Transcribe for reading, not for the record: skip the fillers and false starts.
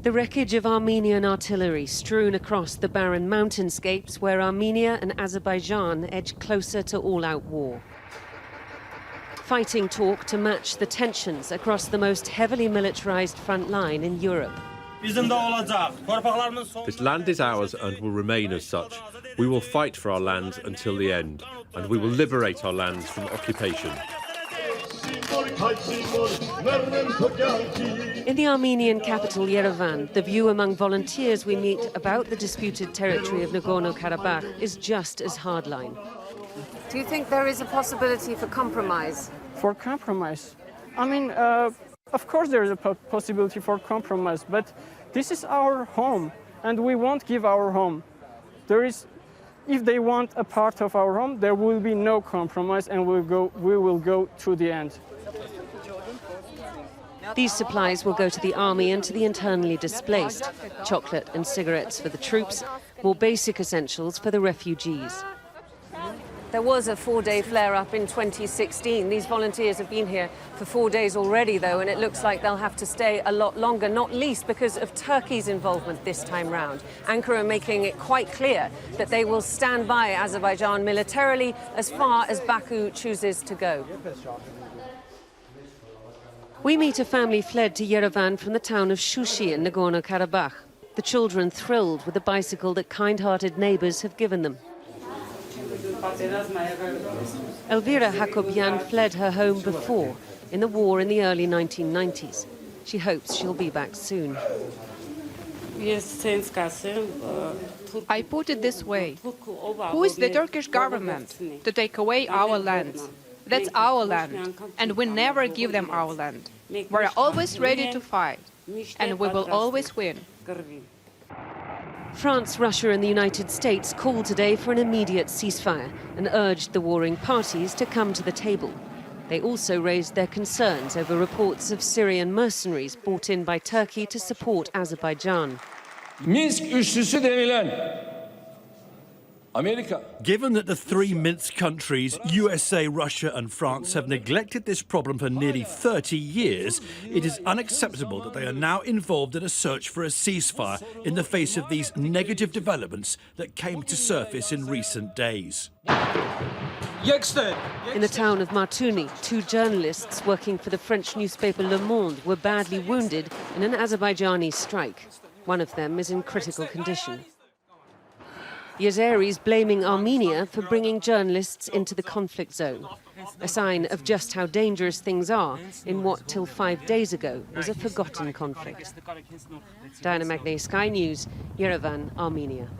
The wreckage of Armenian artillery strewn across the barren mountainscapes where Armenia and Azerbaijan edge closer to all-out war. Fighting talk to match the tensions across the most heavily militarized front line in Europe. This land is ours and will remain as such. We will fight for our lands until the end, and we will liberate our lands from occupation. In the Armenian capital, Yerevan, the view among volunteers we meet about the disputed territory of Nagorno-Karabakh is just as hardline. Do you think there is a possibility for compromise? For compromise? I mean, of course there is a possibility for compromise, but this is our home, and we won't give our home. If they want a part of our home, there will be no compromise, and we will go to the end. These supplies will go to the army and to the internally displaced. Chocolate and cigarettes for the troops, more basic essentials for the refugees. There was a 4-day flare-up in 2016. These volunteers have been here for 4 days already, though, and it looks like they'll have to stay a lot longer, not least because of Turkey's involvement this time round. Ankara making it quite clear that they will stand by Azerbaijan militarily as far as Baku chooses to go. We meet a family fled to Yerevan from the town of Shushi in Nagorno-Karabakh. The children thrilled with the bicycle that kind-hearted neighbours have given them. Elvira Hakobyan fled her home before, in the war in the early 1990s. She hopes she'll be back soon. I put it this way. Who is the Turkish government to take away our land? That's our land, and we never give them our land. We're always ready to fight, and we will always win. France, Russia and the United States called today for an immediate ceasefire and urged the warring parties to come to the table. They also raised their concerns over reports of Syrian mercenaries brought in by Turkey to support Azerbaijan. Given that the three Minsk countries, USA, Russia and France, have neglected this problem for nearly 30 years, it is unacceptable that they are now involved in a search for a ceasefire in the face of these negative developments that came to surface in recent days. In the town of Martuni, 2 journalists working for the French newspaper Le Monde were badly wounded in an Azerbaijani strike. One of them is in critical condition. The Azeris blaming Armenia for bringing journalists into the conflict zone, a sign of just how dangerous things are in what, till 5 days ago, was a forgotten conflict. Diana Magnay, Sky News, Yerevan, Armenia.